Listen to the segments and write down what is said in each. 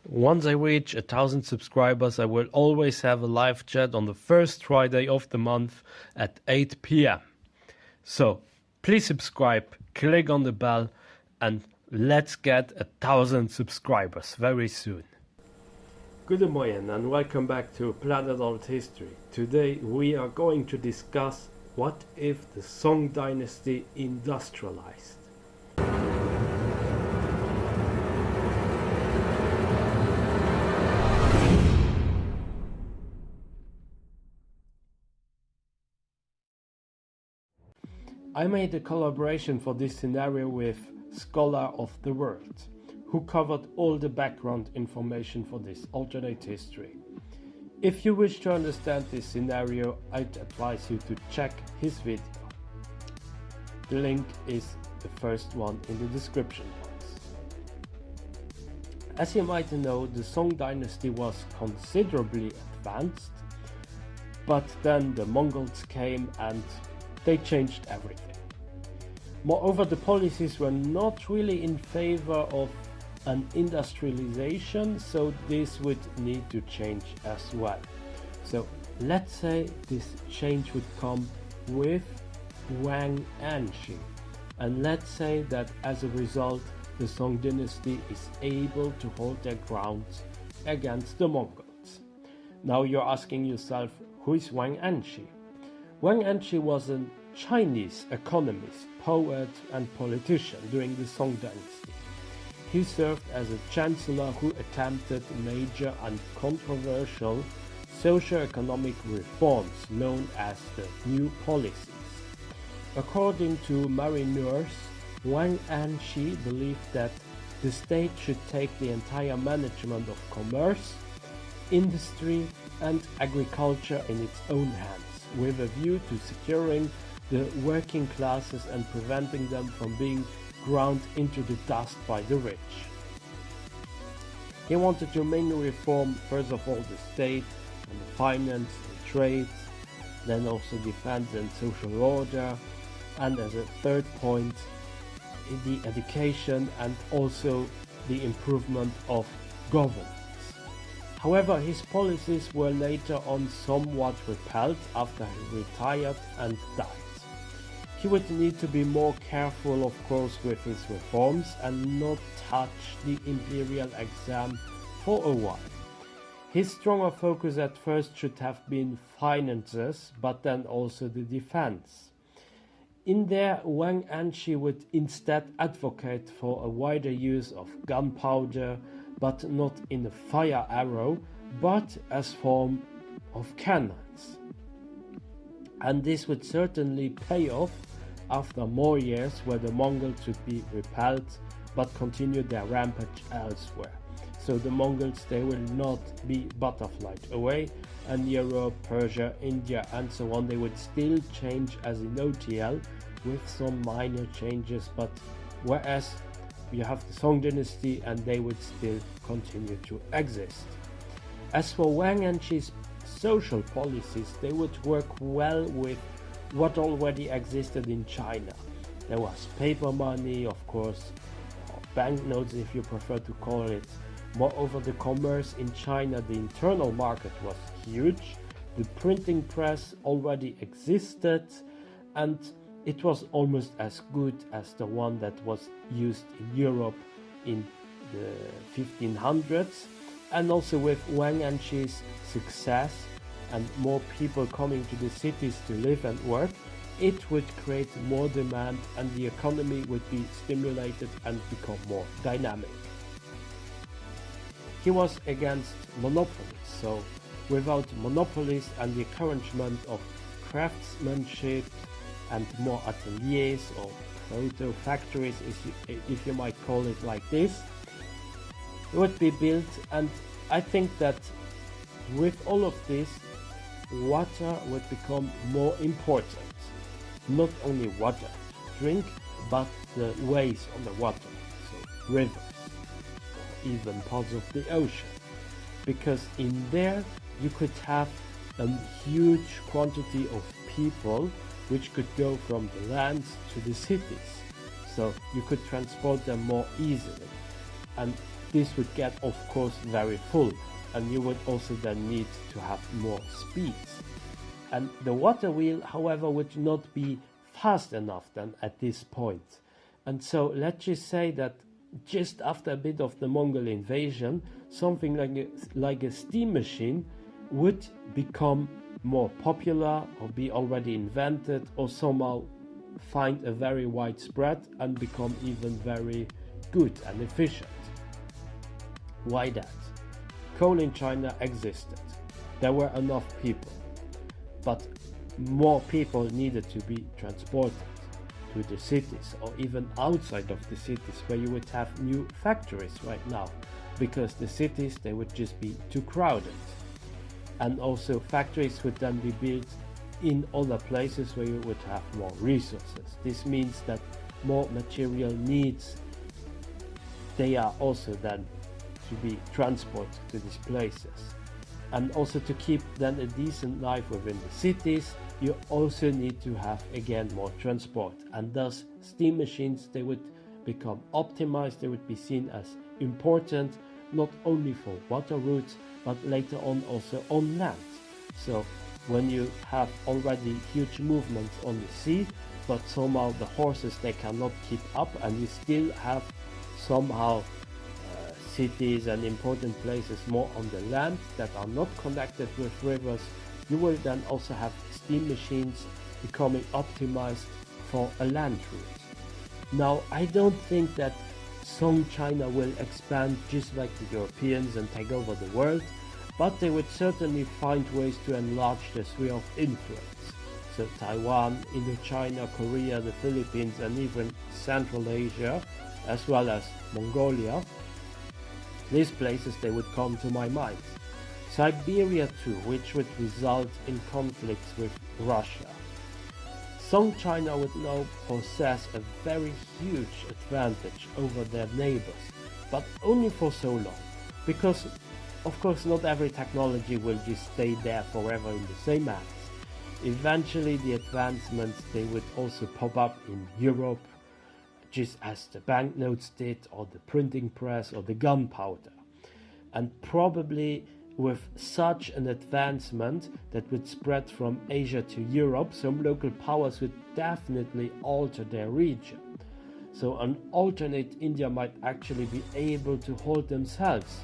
Once I reach 1,000 subscribers, I will always have a live chat on the first Friday of the month at 8 p.m. So please subscribe, click on the bell, and let's get 1,000 subscribers very soon. Good morning and welcome back to Planet Althistory. Today we are going to discuss what if the Song Dynasty industrialized. I made a collaboration for this scenario with Scholaroftheworld, who covered all the background information for this alternate history. If you wish to understand this scenario, I'd advise you to check his video. The link is the first one in the description box. As you might know, the Song Dynasty was considerably advanced, but then the Mongols came and they changed everything. Moreover, the policies were not really in favor of an industrialization, so this would need to change as well. So let's say this change would come with Wang Anshi, and let's say that as a result the Song Dynasty is able to hold their ground against the Mongols. Now you're asking yourself, who is Wang Anshi? Wang Anshi was a Chinese economist, poet and politician during the Song Dynasty. He served as a chancellor who attempted major and controversial socio-economic reforms known as the New Policies. According to Mary Nourse, Wang Anshi believed that the state should take the entire management of commerce, industry and agriculture in its own hands, with a view to securing the working classes and preventing them from being ground into the dust by the rich. He wanted to mainly reform, first of all, the state and the finance and trade, then also defense and social order, and as a third point, the education and also the improvement of governance. However, his policies were later on somewhat repelled after he retired and died. He would need to be more careful, of course, with his reforms and not touch the imperial exam for a while. His stronger focus at first should have been finances, but then also the defense. In there, Wang Anshi would instead advocate for a wider use of gunpowder, but not in a fire arrow, but as form of cannons. And this would certainly pay off after more years where the Mongols would be repelled but continue their rampage elsewhere. So the Mongols, they will not be butterflied away, and Europe, Persia, India and so on, they would still change as in OTL with some minor changes, but whereas you have the Song Dynasty and they would still continue to exist. As for Wang Anshi's social policies, they would work well with what already existed in China. There was paper money, of course, or banknotes if you prefer to call it. Moreover, the commerce in China, the internal market was huge, the printing press already existed, and it was almost as good as the one that was used in Europe in the 1500s. And also with Wang Anshi's success and more people coming to the cities to live and work, it would create more demand and the economy would be stimulated and become more dynamic. He was against monopolies, so without monopolies and the encouragement of craftsmanship and more ateliers or proto-factories, if you might call it like this, would be built. And I think that with all of this, water would become more important. Not only water to drink, but the ways on the water, so rivers, or even parts of the ocean. Because in there you could have a huge quantity of people which could go from the lands to the cities. So you could transport them more easily. And this would get, of course, very full, and you would also then need to have more speeds. And the water wheel, however, would not be fast enough then at this point. And so let's just say that just after a bit of the Mongol invasion, something like a steam machine would become more popular or be already invented or somehow find a very widespread and become even very good and efficient. Why that? Coal in China existed. There were enough people, but more people needed to be transported to the cities or even outside of the cities where you would have new factories right now, because the cities, they would just be too crowded. And also factories would then be built in other places where you would have more resources. This means that more material needs, they are also then to be transported to these places. And also to keep then a decent life within the cities, you also need to have again more transport, and thus steam machines, they would become optimized. They would be seen as important not only for water routes but later on also on land. So when you have already huge movements on the sea, but somehow the horses, they cannot keep up, and you still have somehow cities and important places more on the land that are not connected with rivers, you will then also have steam machines becoming optimized for a land route. Now, I don't think that Song China will expand just like the Europeans and take over the world, but they would certainly find ways to enlarge their sphere of influence. So Taiwan, Indochina, Korea, the Philippines, and even Central Asia, as well as Mongolia, these places, they would come to my mind. Siberia too, which would result in conflicts with Russia. Song China would now possess a very huge advantage over their neighbors, but only for so long, because of course not every technology will just stay there forever in the same hands. Eventually the advancements, they would also pop up in Europe, just as the banknotes did, or the printing press, or the gunpowder. And probably with such an advancement that would spread from Asia to Europe, some local powers would definitely alter their region. So an alternate India might actually be able to hold themselves.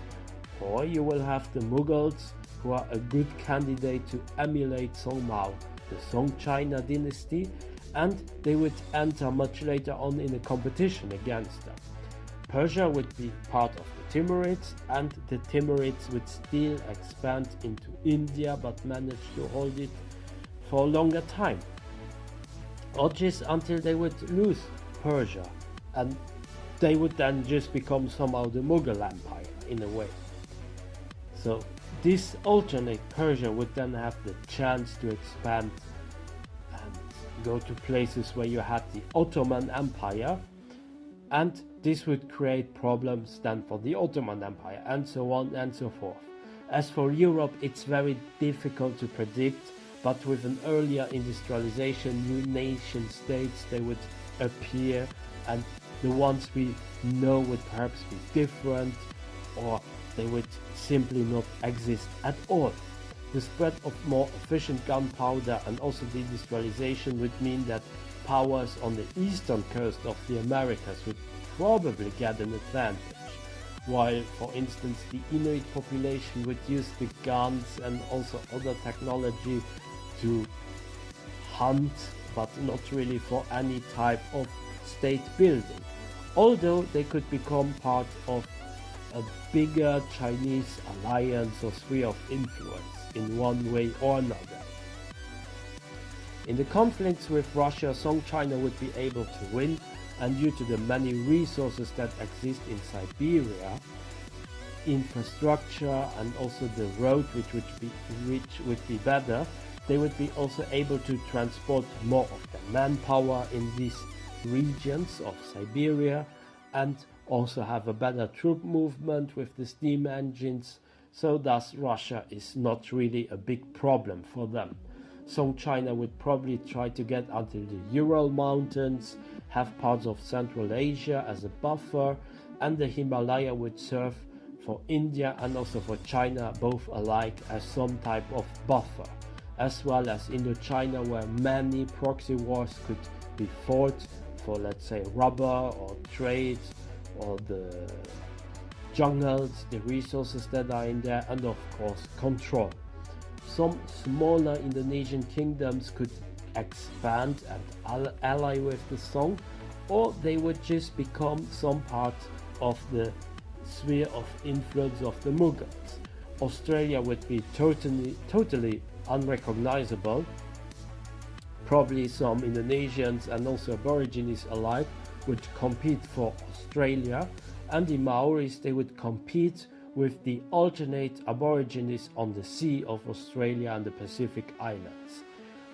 Or you will have the Mongols, who are a good candidate to emulate somehow the Song China dynasty, and they would enter much later on in a competition against them. Persia would be part of the Timurids, and the Timurids would still expand into India but manage to hold it for a longer time, or just until they would lose Persia, and they would then just become somehow the Mughal Empire in a way. So this alternate Persia would then have the chance to expand and go to places where you had the Ottoman Empire, and this would create problems then for the Ottoman Empire, and so on and so forth. As for Europe, it's very difficult to predict, but with an earlier industrialization, new nation states, they would appear, and the ones we know would perhaps be different, or they would simply not exist at all. The spread of more efficient gunpowder and also the industrialization would mean that powers on the eastern coast of the Americas would probably get an advantage, while for instance the Inuit population would use the guns and also other technology to hunt, but not really for any type of state building, although they could become part of a bigger Chinese alliance or sphere of influence in one way or another. In the conflicts with Russia, Song China would be able to win, and due to the many resources that exist in Siberia, infrastructure and also the road which would be better, they would be also able to transport more of the manpower in these regions of Siberia, and also have a better troop movement with the steam engines, so thus Russia is not really a big problem for them. Song China would probably try to get until the Ural Mountains, have parts of Central Asia as a buffer, and the Himalaya would serve for India and also for China both alike as some type of buffer, as well as Indochina, where many proxy wars could be fought for, let's say, rubber or trade or the jungles, the resources that are in there, and of course control. Some smaller Indonesian kingdoms could expand and ally with the Song, or they would just become some part of the sphere of influence of the Mughals. Australia would be totally unrecognizable. Probably some Indonesians and also Aborigines alike would compete for Australia, and the Maoris, they would compete with the alternate Aborigines on the sea of Australia and the Pacific Islands.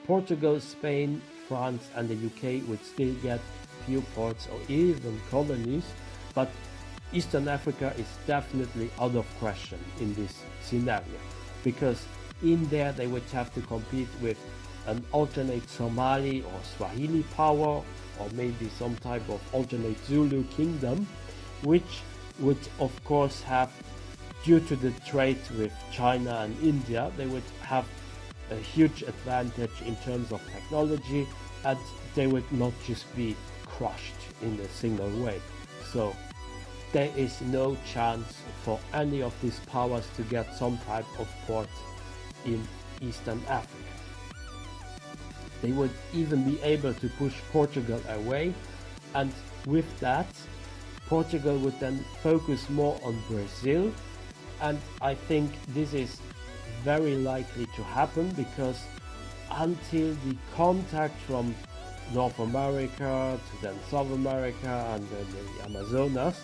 Portugal, Spain, France and the UK would still get few ports or even colonies, but Eastern Africa is definitely out of question in this scenario, because in there they would have to compete with an alternate Somali or Swahili power, or maybe some type of alternate Zulu kingdom, which would of course have, due to the trade with China and India, they would have a huge advantage in terms of technology, and they would not just be crushed in a single way. So there is no chance for any of these powers to get some type of port in Eastern Africa. They would even be able to push Portugal away, and with that Portugal would then focus more on Brazil, and I think this is very likely to happen, because until the contact from North America to then South America and then the Amazonas,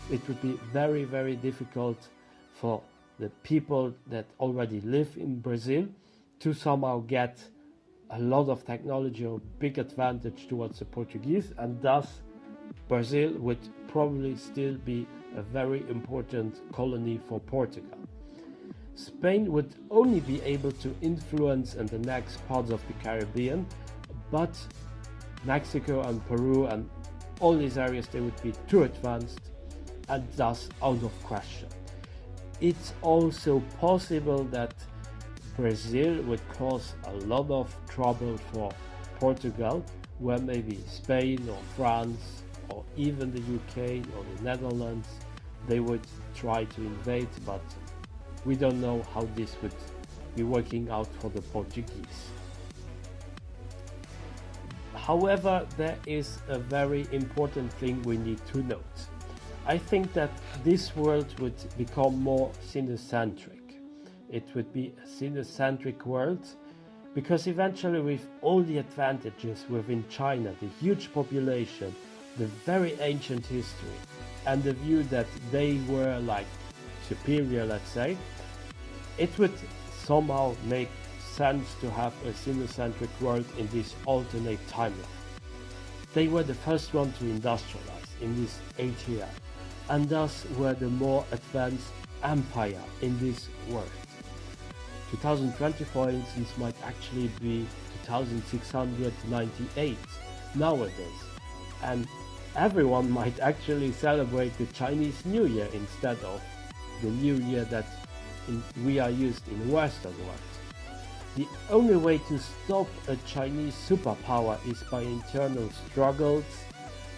it would be very, very difficult for the people that already live in Brazil to somehow get a lot of technology or big advantage towards the Portuguese, and thus Brazil would probably still be a very important colony for Portugal. Spain would only be able to influence in the next parts of the Caribbean, but Mexico and Peru and all these areas, they would be too advanced and thus out of question. It's also possible that Brazil would cause a lot of trouble for Portugal, where maybe Spain or France or even the UK or the Netherlands, they would try to invade, but we don't know how this would be working out for the Portuguese. However, there is a very important thing we need to note. I think that this world would become more sinocentric. It would be a sinocentric world, because eventually, with all the advantages within China, the huge population, the very ancient history, and the view that they were like superior, let's say, it would somehow make sense to have a sinocentric world in this alternate timeline. They were the first one to industrialize in this ATL, and thus were the more advanced empire in this world. 2020, for instance, might actually be 2698 nowadays, and everyone might actually celebrate the Chinese New Year instead of the New Year that we are used in the Western world. The only way to stop a Chinese superpower is by internal struggles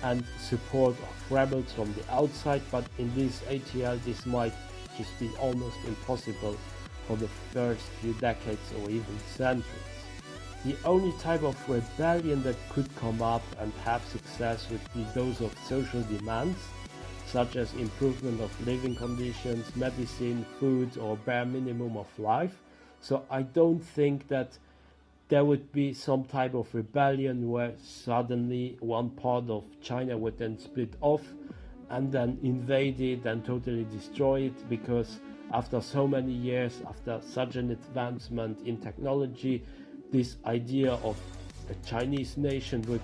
and support of rebels from the outside, but in this ATL this might just be almost impossible for the first few decades or even centuries. The only type of rebellion that could come up and have success would be those of social demands, such as improvement of living conditions, medicine, food, or bare minimum of life. So I don't think that there would be some type of rebellion where suddenly one part of China would then split off and then invade it and totally destroy it, because after so many years, after such an advancement in technology, this idea of a Chinese nation would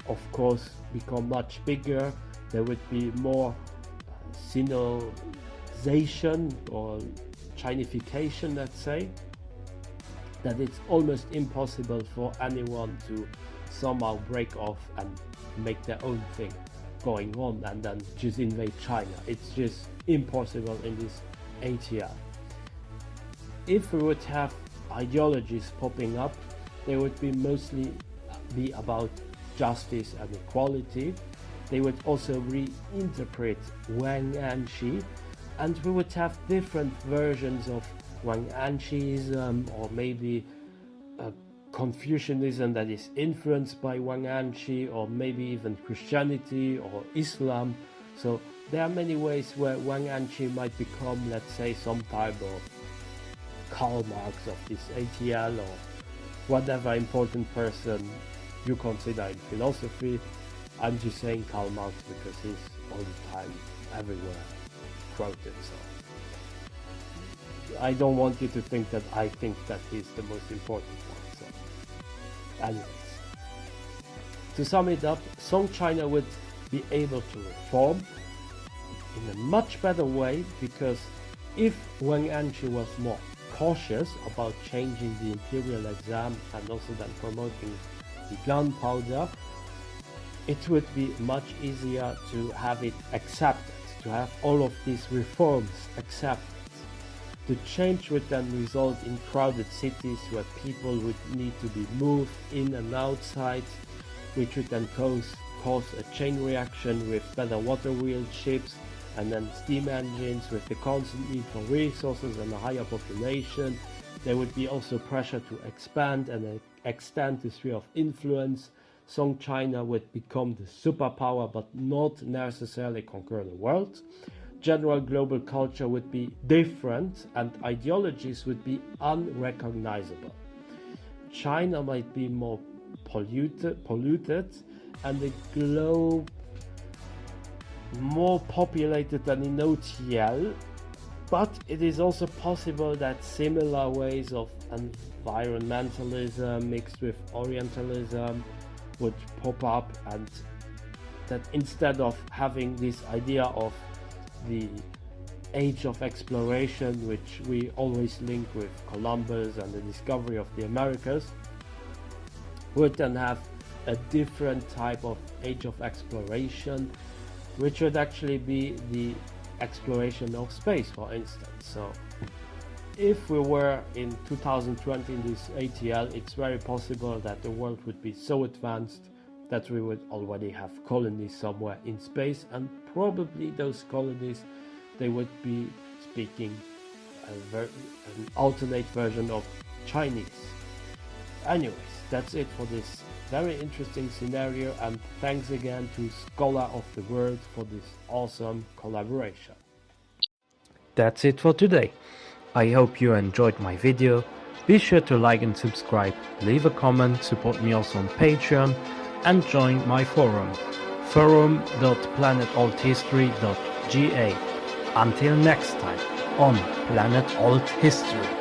of course become much bigger. There would be more Sinization or Chinification, let's say, that it's almost impossible for anyone to somehow break off and make their own thing. going on and then just invade China. It's just impossible in this ATL. If we would have ideologies popping up, they would be mostly be about justice and equality. They would also reinterpret Wang Anshi, and we would have different versions of Wang Anshiism, or maybe Confucianism that is influenced by Wang Anshi, or maybe even Christianity or Islam. So there are many ways where Wang Anshi might become, let's say, some type of Karl Marx of this ATL, or whatever important person you consider in philosophy. I'm just saying Karl Marx because he's all the time everywhere quoted, so I don't want you to think that I think that he's the most important one. So anyways, to sum it up, Song China would be able to reform in a much better way, because if Wang Anshi was more cautious about changing the imperial exam and also then promoting the gunpowder, it would be much easier to have it accepted, to have all of these reforms accepted. The change would then result in crowded cities where people would need to be moved in and outside, which would then cause a chain reaction with better water-wheeled ships and then steam engines with the constant need for resources and a higher population. There would be also pressure to expand and extend the sphere of influence. Song China would become the superpower but not necessarily conquer the world. General global culture would be different and ideologies would be unrecognizable. China might be more polluted and the globe more populated than in OTL, but it is also possible that similar ways of environmentalism mixed with Orientalism would pop up, and that instead of having this idea of the age of exploration, which we always link with Columbus and the discovery of the Americas, would then have a different type of age of exploration, which would actually be the exploration of space, for instance. So if we were in 2020 in this ATL, it's very possible that the world would be so advanced that we would already have colonies somewhere in space, and probably those colonies, they would be speaking an alternate version of Chinese. Anyways, that's it for this very interesting scenario, and thanks again to Scholaroftheworld for this awesome collaboration. That's it for today. I hope you enjoyed my video. Be sure to like and subscribe, leave a comment, support me also on Patreon, and join my forum, forum.planetalthistory.ga. Until next time on Planet Alt History.